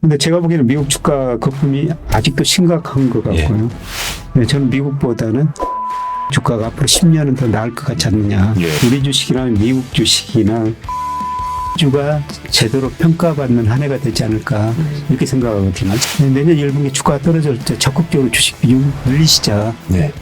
근데 제가 보기에는 미국 주가 거품이 아직도 심각한 것 같고요. 네, 저는 미국보다는 주가가 앞으로 10년은 더 나을 것 같지 않느냐. 우리 주식이나 미국 주식이나 주가 제대로 평가받는 한 해가 되지 않을까 이렇게 생각하거든요. 내년 1분기 주가가 떨어질 때 적극적으로 주식 비중 늘리시자. 네.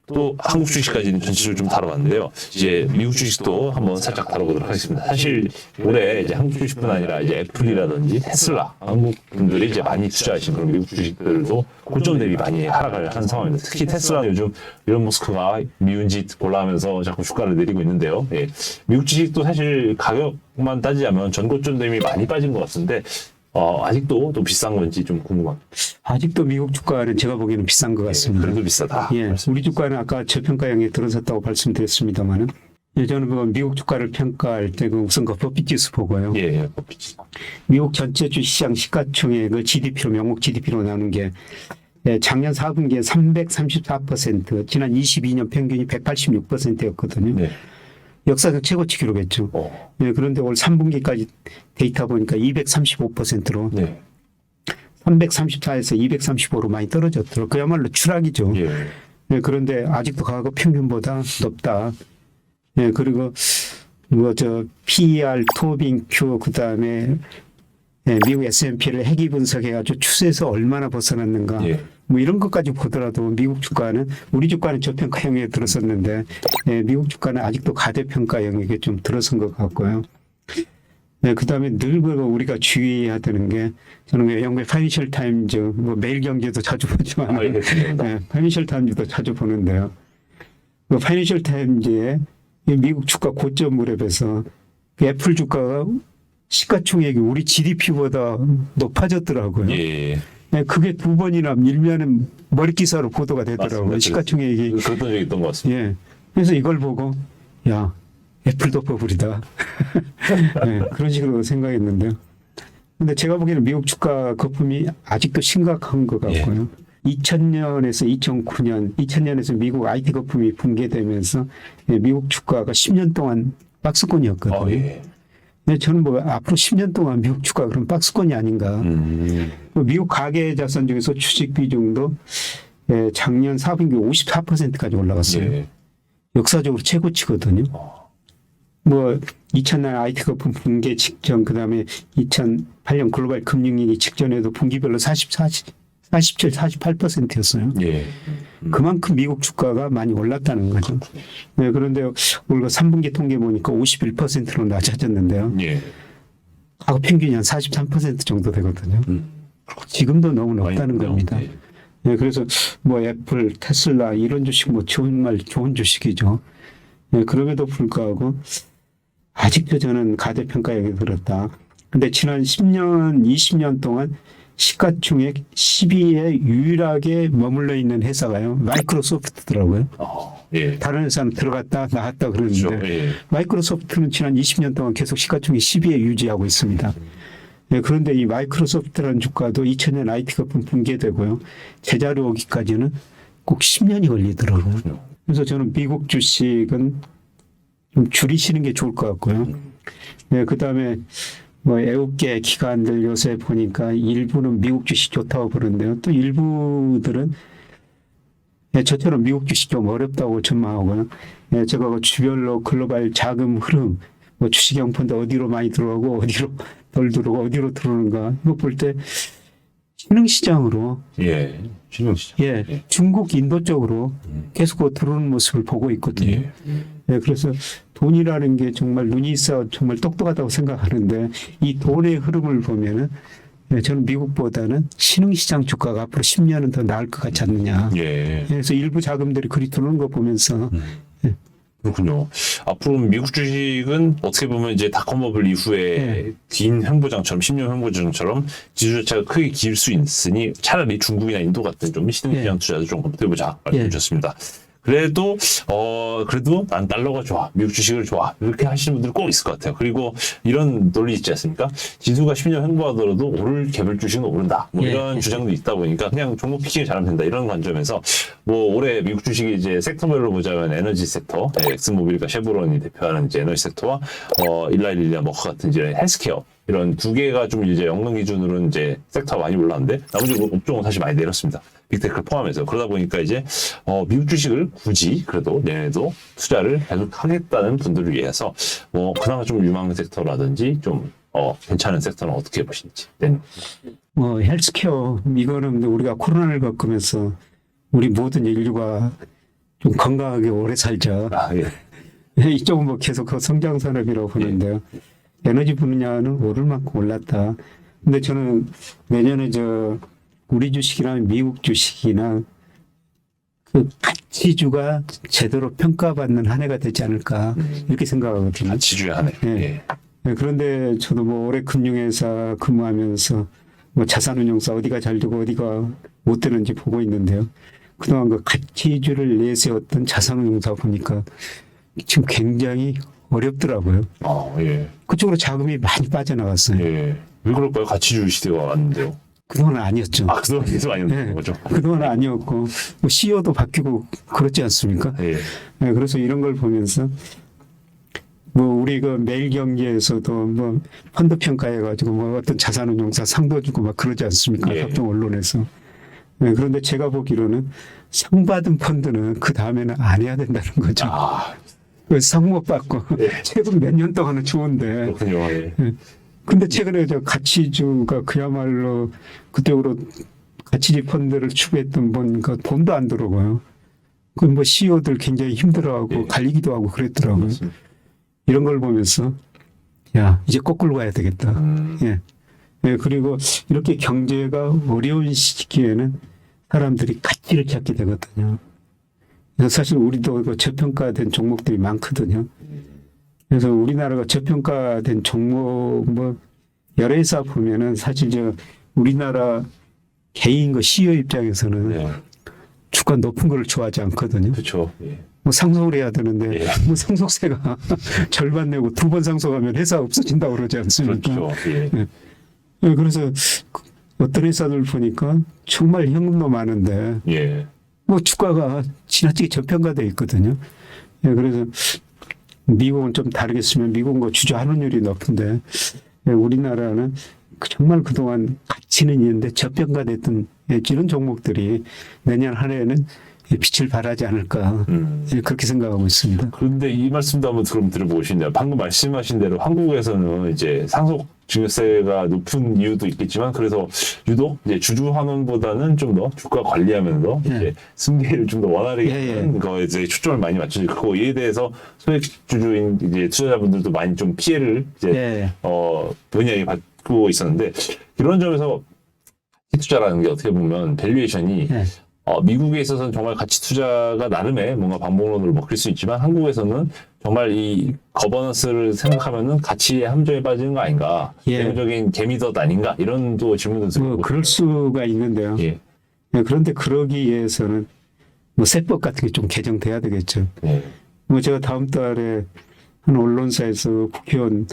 또 한국 주식까지는 전체적으로 좀 다뤄봤는데요. 이제 미국 주식도 한번 살짝 다뤄보도록 하겠습니다. 사실 올해 이제 한국 주식뿐 아니라 이제 애플이라든지 테슬라, 한국 분들이 이제 많이 투자하신 그런 미국 주식들도 고점 대비 많이 하락을 한 상황입니다. 특히 테슬라는 요즘 일론 머스크가 미운 짓 골라하면서 자꾸 주가를 내리고 있는데요. 예. 미국 주식도 사실 가격만 따지자면 전고점 대비 많이 빠진 것 같은데 아직도 또 비싼 건지 좀 궁금합니다. 아직도 미국 주가는 제가 보기에는 비싼 것 같습니다. 그래도 비싸다. 예, 우리 주가는 아까 저평가형에 들어섰다고 말씀드렸습니다만은, 저는 그 미국 주가를 평가할 때 그 우선 그 버핏 지수 보고요. 예, 버핏 지수. 미국 전체 주시장 시가총액을 GDP로 명목 GDP로 나눈 게 작년 4분기에 334%, 지난 22년 평균이 186%였거든요. 네. 역사적 최고치 기록했죠. 예, 그런데 올 3분기까지 데이터 보니까 235%로 334에서 235로 많이 떨어졌더라고요. 그야말로 추락이죠. 예, 그런데 아직도 가격 평균보다 높다. 예, 그리고 PER, 토빙 큐, 그 다음에 미국 S&P를 핵이 분석해가지고 추세에서 얼마나 벗어났는가. 뭐 이런 것까지 보더라도 미국 주가는, 우리 주가는 저평가형에 들어섰는데 미국 주가는 아직도 가대평가형에 좀 들어선 것 같고요. 그 다음에 늘 우리가 주의해야 되는 게, 저는 영국의 파이낸셜 타임즈, 뭐 매일경제도 자주 보지만 파이낸셜 타임즈도 자주 보는데요. 그 파이낸셜 타임즈에 미국 주가 고점 무렵에서 그 애플 주가가 시가총액이 우리 GDP보다 높아졌더라고요. 그게 두 번이나 밀면은 머릿기사로 보도가 되더라고요. 맞습니다. 시가총액이. 그랬던 적이 있던 것 같습니다. 예. 그래서 이걸 보고, 야, 애플도 버블이다. 그런 식으로 생각했는데요. 근데 제가 보기에는 미국 주가 거품이 아직도 심각한 것 같고요. 2000년에서 2009년, 2000년에서 미국 IT 거품이 붕괴되면서 미국 주가가 10년 동안 박스권이었거든요. 네, 저는 뭐 앞으로 10년 동안 미국 주가 그럼 박스권이 아닌가. 미국 가계 자산 중에서 주식 비중도 작년 4분기 54%까지 올라갔어요. 역사적으로 최고치거든요. 뭐 2000년 IT 거품 붕괴 직전, 그다음에 2008년 글로벌 금융위기 직전에도 분기별로 47, 48%였어요. 그만큼 미국 주가가 많이 올랐다는 거죠. 네, 그런데 우리가 3분기 통계 보니까 51%로 낮아졌는데요. 과거 평균이 한 43% 정도 되거든요. 지금도 너무 높다는 겁니다. 네, 그래서 뭐 애플, 테슬라 이런 주식 뭐 정말 좋은 주식이죠. 네, 그럼에도 불구하고 아직도 저는 가대평가에 들었다. 근데 지난 10년, 20년 동안 시가총액 10위에 유일하게 머물러 있는 회사가요, 마이크로소프트더라고요. 다른 회사는 들어갔다 나갔다 그러는데 마이크로소프트는 지난 20년 동안 계속 시가총액 10위에 유지하고 있습니다. 그런데 이 마이크로소프트라는 주가도 2000년 IT 거품 붕괴되고요, 제자리 오기까지는 꼭 10년이 걸리더라고요. 그래서 저는 미국 주식은 좀 줄이시는 게 좋을 것 같고요. 그 다음에 뭐 애국계 기관들 요새 보니까 일부는 미국 주식 좋다고 그러는데요. 또 일부들은 저처럼 미국 주식 좀 어렵다고 전망하고요. 제가 그 주별로 글로벌 자금 흐름, 뭐 주식형 펀드 어디로 많이 들어오고 어디로 덜 들어오고 어디로 들어오는가 이거 볼 때 신흥시장으로 신흥시장. 중국, 인도 쪽으로 계속 들어오는 모습을 보고 있거든요. 그래서 돈이라는 게 정말 눈이 있어 정말 똑똑하다고 생각하는데, 이 돈의 흐름을 보면은 저는 미국보다는 신흥시장 주가가 앞으로 10년은 더 나을 것 같지 않느냐. 그래서 일부 자금들이 그리 들어오는 거 보면서. 그렇군요. 앞으로 미국 주식은 어떻게 보면 이제 닷컴 버블 이후에 긴 횡보장처럼, 10년 횡보장처럼 지수 자체가 크게 길 수 있으니 차라리 중국이나 인도 같은 좀 신흥시장 투자도 좀 검토해보자 말씀 주셨습니다. 그래도 난 달러가 좋아, 미국 주식을 좋아, 이렇게 하시는 분들 꼭 있을 것 같아요. 그리고 이런 논리 있지 않습니까? 지수가 10년 횡보하더라도 오를 개별 주식은 오른다, 뭐 예. 이런 주장도 있다 보니까 그냥 종목 피칭을 잘하면 된다, 이런 관점에서 뭐 올해 미국 주식이 이제 섹터별로 보자면 에너지 섹터, 엑슨모빌과 쉐보론이 대표하는 이제 에너지 섹터와 일라일리아 머커 같은 이제 헬스케어, 이런 두 개가 좀 이제 연간 기준으로는 이제 섹터가 많이 올랐는데 나머지 업종은 사실 많이 내렸습니다. 빅테크를 포함해서. 그러다 보니까 이제 미국 주식을 굳이 그래도 내년에도 투자를 계속 하겠다는 분들을 위해서 뭐 그나마 좀 유망 섹터라든지 좀 괜찮은 섹터는 어떻게 보시는지. 네. 뭐 헬스케어 이거는 우리가 코로나를 겪으면서 우리 모든 인류가 좀 건강하게 오래 살자. 아, 예. 이쪽은 뭐 계속 그 성장 산업이라고 보는데요. 에너지 분야는 오를 만큼 올랐다. 근데 저는 내년에 우리 주식이나 미국 주식이나 그 가치주가 제대로 평가받는 한 해가 되지 않을까 이렇게 생각하거든요. 가치주의 한 해. 예. 예. 네, 그런데 저도 뭐 올해 금융회사 근무하면서 뭐 자산운용사 어디가 잘 되고 어디가 못 되는지 보고 있는데요. 그동안 그 가치주를 내세웠던 자산운용사 보니까 지금 굉장히 어렵더라고요. 예. 그쪽으로 자금이 많이 빠져나갔어요. 예. 왜 그럴까요? 가치주 시대가 왔는데요. 그동안은 아니었죠. 그동안 계속 아니었던 네. 거죠. 그동안은 아니었고 뭐 CEO도 바뀌고 그렇지 않습니까? 예. 네, 그래서 이런 걸 보면서 뭐 우리 그 매일경제에서도 뭐 펀드 평가해가지고 뭐 어떤 자산운용사 상도 주고 막 그러지 않습니까? 예. 각종 언론에서. 네, 그런데 제가 보기로는 상 받은 펀드는 그 다음에는 안 해야 된다는 거죠. 상 못 받고 예. 최근 몇 년 동안은 좋은데. 그렇군요. 예. 근데 최근에 가치주가 그야말로 그쪽으로 가치지 펀드를 추구했던 보니까 돈도 안 들어오고요. 그 뭐 CEO들 굉장히 힘들어하고 예. 갈리기도 하고 그랬더라고요. 맞습니다. 이런 걸 보면서 야 이제 거꾸로 가야 되겠다. 예. 예, 그리고 이렇게 경제가 어려운 시기에는 사람들이 가치를 찾게 되거든요. 그래서 사실 우리도 그 저평가된 종목들이 많거든요. 그래서 우리나라가 저평가된 종목 뭐 여러 회사 보면은 사실 우리나라 개인 그 CEO 입장에서는 네. 주가 높은 걸 좋아하지 않거든요. 그렇죠. 예. 뭐 상속을 해야 되는데 예. 뭐 상속세가 절반 내고 두 번 상속하면 회사 없어진다고 그러지 않습니까? 그렇죠. 예. 예, 그래서 어떤 회사들 보니까 정말 현금도 많은데 예. 뭐 주가가 지나치게 저평가돼 있거든요. 예, 그래서 미국은 좀 다르겠으면 미국은 그 주주 환원율이 높은데 예, 우리나라는 정말 그동안 가치는 있는데 저평가됐던 이런 종목들이 내년 한 해에는 빛을 발하지 않을까 예, 그렇게 생각하고 있습니다. 그런데 이 말씀도 한번 들어보고 싶네요. 방금 말씀하신 대로 한국에서는 이제 상속 증여세가 높은 이유도 있겠지만 그래서 유독 이제 주주 환원보다는 좀 더 주가 관리하면서 예. 이제 승계를 좀 더 원활하게 예, 하는 거에 이제 초점을 많이 맞추고 이에 대해서 소액 주주인 이제 투자자분들도 많이 좀 피해를 이제 예. 본인에게 받고 있었는데 이런 점에서 가치 투자라는 게 어떻게 보면 밸류에이션이 예. 미국에 있어서는 정말 가치 투자가 나름의 뭔가 방법론으로 먹힐 수 있지만 한국에서는 정말 이 거버넌스를 생각하면은 가치의 함정에 빠지는 거 아닌가, 예. 대표적인 개미덧 아닌가 이런 또 질문도 들고 뭐 그럴 수가 있는데요. 예. 예, 그런데 그러기 위해서는 뭐 세법 같은 게 좀 개정돼야 되겠죠. 예. 뭐 제가 다음 달에 한 언론사에서 국회의원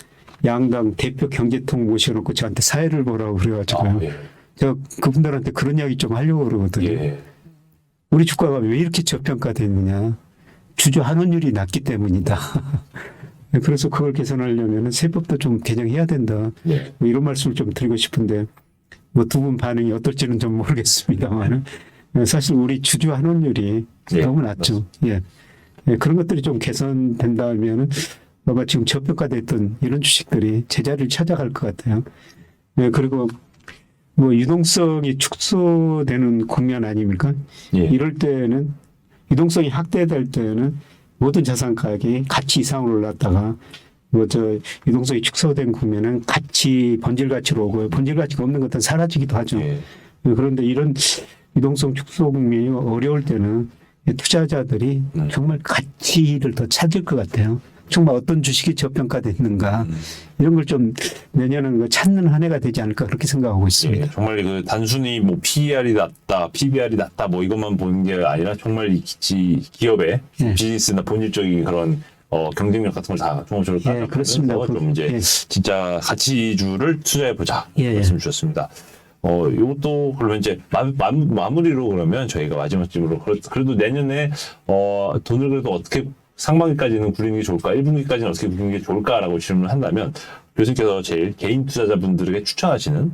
양당 대표 경제통 모셔놓고 저한테 사회를 보라고 그래가지고요. 예. 제가 그분들한테 그런 이야기 좀 하려고 그러거든요. 예. 우리 주가가 왜 이렇게 저평가되어 있느냐. 주주 환원율이 낮기 때문이다. 그래서 그걸 개선하려면 세법도 좀 개정해야 된다. 예. 뭐 이런 말씀을 좀 드리고 싶은데 뭐 두 분 반응이 어떨지는 좀 모르겠습니다만 사실 우리 주주 환원율이 예, 너무 낮죠. 예. 예, 그런 것들이 좀 개선된다면 아마 지금 저평가됐던 이런 주식들이 제자리를 찾아갈 것 같아요. 예, 그리고 뭐 유동성이 축소되는 국면 아닙니까? 예. 이럴 때는 유동성이 확대될 때는 모든 자산 가격이 가치 이상으로 올랐다가 뭐 유동성이 축소된 국면은 가치 본질 가치로 오고 본질 가치가 없는 것들은 사라지기도 하죠. 예. 그런데 이런 유동성 축소 국면이 어려울 때는 투자자들이 정말 가치를 더 찾을 것 같아요. 정말 어떤 주식이 저평가됐는가 이런 걸 좀 내년은 그 찾는 한 해가 되지 않을까 그렇게 생각하고 있습니다. 예, 정말 그 단순히 뭐 PER이 낮다, PBR이 낮다 뭐 이것만 보는 게 아니라 정말 이 기업의 예. 비즈니스나 본질적인 그런 경쟁력 같은 걸 다 종합적으로 예, 그렇습니다. 따져보면서 좀 이제 예. 진짜 가치주를 투자해 보자 예. 말씀 주셨습니다. 이것도 그러면 이제 마무리로 그러면 저희가 마지막 질문으로 그래도 내년에 돈을 그래도 어떻게 상반기까지는 굴리는 게 좋을까, 1분기까지는 어떻게 굴리는 게 좋을까라고 질문을 한다면 교수님께서 제일 개인 투자자분들에게 추천하시는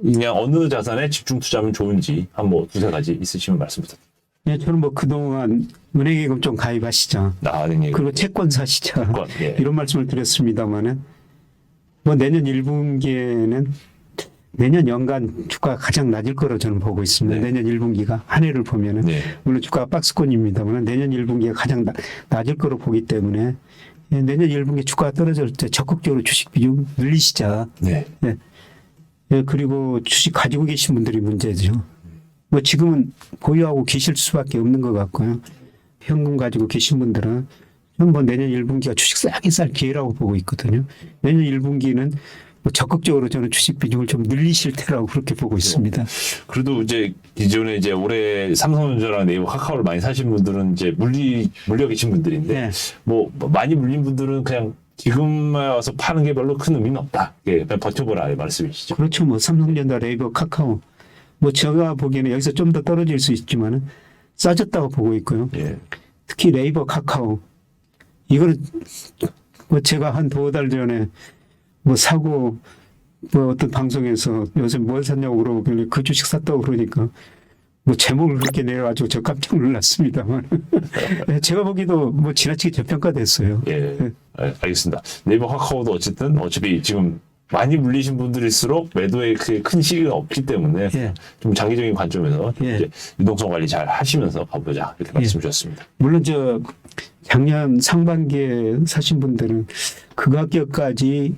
그냥 어느 자산에 집중 투자하면 좋은지 한 뭐 두세 가지 있으시면 말씀 부탁드립니다. 예, 저는 뭐 그동안 은행예금 좀 가입하시죠. 그리고 채권 사시죠. 채권, 예. 이런 말씀을 드렸습니다만은 뭐 내년 1분기에는 내년 연간 주가가 가장 낮을 거로 저는 보고 있습니다. 네. 내년 1분기가 한 해를 보면은 네. 물론 주가가 박스권입니다만 내년 1분기가 가장 낮을 거로 보기 때문에 예, 내년 1분기 주가가 떨어질 때 적극적으로 주식 비중 늘리시자. 네. 예. 예, 그리고 주식 가지고 계신 분들이 문제죠. 뭐 지금은 보유하고 계실 수밖에 없는 것 같고요. 현금 가지고 계신 분들은 뭐 내년 1분기가 주식 싸게 살 기회라고 보고 있거든요. 내년 1분기는 뭐 적극적으로 저는 주식 비중을 좀 늘리실 테라고 그렇게 보고 있습니다. 그래도 이제 기존에 이제 올해 삼성전자랑 네이버 카카오를 많이 사신 분들은 이제 물려 계신 분들인데 네. 뭐 많이 물린 분들은 그냥 지금 와서 파는 게 별로 큰 의미는 없다. 예, 그냥 버텨보라 말씀이시죠. 그렇죠. 뭐 삼성전자, 네이버, 카카오. 뭐 제가 보기에는 여기서 좀 더 떨어질 수 있지만은 싸졌다고 보고 있고요. 예. 특히 네이버, 카카오. 이거는 뭐 제가 한 2달 전에 뭐 사고 뭐 어떤 방송에서 요새 뭘 샀냐고 물어보길래 그 주식 샀다고 그러니까 뭐 제목을 그렇게 내려가지고 저 깜짝 놀랐습니다만 제가 보기도 뭐 지나치게 저평가됐어요. 예. 알겠습니다. 네이버 카카오도 어차피 지금 많이 물리신 분들일수록 매도에 그렇게 큰 시기가 없기 때문에 예. 좀 장기적인 관점에서 예. 이제 유동성 관리 잘 하시면서 가보자 이렇게 말씀 주셨습니다. 물론 저 작년 상반기에 사신 분들은 그 가격까지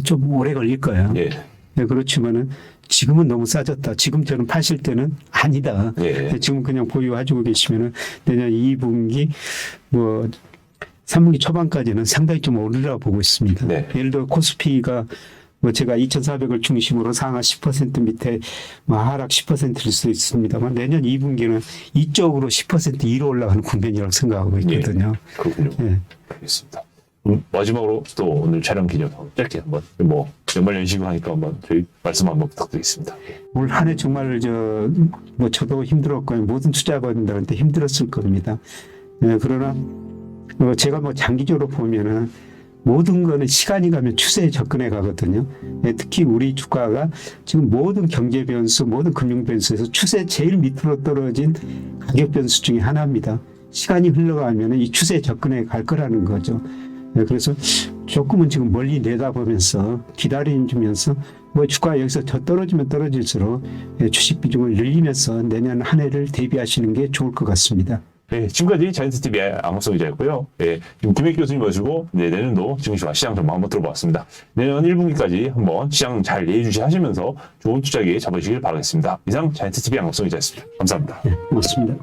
좀 오래 걸릴 거예요. 예. 네, 그렇지만은 지금은 너무 싸졌다. 지금처럼 파실 때는 아니다. 예. 지금 그냥 보유가지고 계시면은 내년 2분기 뭐 3분기 초반까지는 상당히 좀 오르라고 보고 있습니다. 네. 예를 들어 코스피가 뭐 제가 2,400을 중심으로 상하 10% 밑에 뭐 하락 10%일 수도 있습니다만 내년 2분기는 이쪽으로 10% 위로 올라가는 국면이라고 생각하고 있거든요. 그렇군요. 예. 알겠습니다. 마지막으로 또 오늘 촬영 기념 짧게 한번 뭐 연말 연시고 하니까 한번 저희 말씀 한번 부탁드리겠습니다. 올 한 해 정말 뭐 저도 힘들었고요. 모든 투자자분들한테 힘들었을 겁니다. 예, 그러나 제가 뭐 장기적으로 보면은 모든 거는 시간이 가면 추세에 접근해 가거든요. 예, 특히 우리 주가가 지금 모든 경제 변수, 모든 금융 변수에서 추세 제일 밑으로 떨어진 가격 변수 중에 하나입니다. 시간이 흘러가면 이 추세에 접근해 갈 거라는 거죠. 예, 그래서 조금은 지금 멀리 내다보면서 기다리면서 뭐 주가 여기서 더 떨어지면 떨어질수록 예, 주식 비중을 늘리면서 내년 한 해를 대비하시는 게 좋을 것 같습니다. 네, 지금까지 자이언트TV의 안국성 기자였고요. 네, 지금 김혜기 교수님 모시고 내년도 증시와 시장 전망 한번 들어봤습니다. 내년 1분기까지 한번 시장 잘 예의주시하시면서 좋은 투자 기회 잡으시길 바라겠습니다. 이상 자이언트TV 안국성 기자였습니다. 감사합니다. 네, 고맙습니다.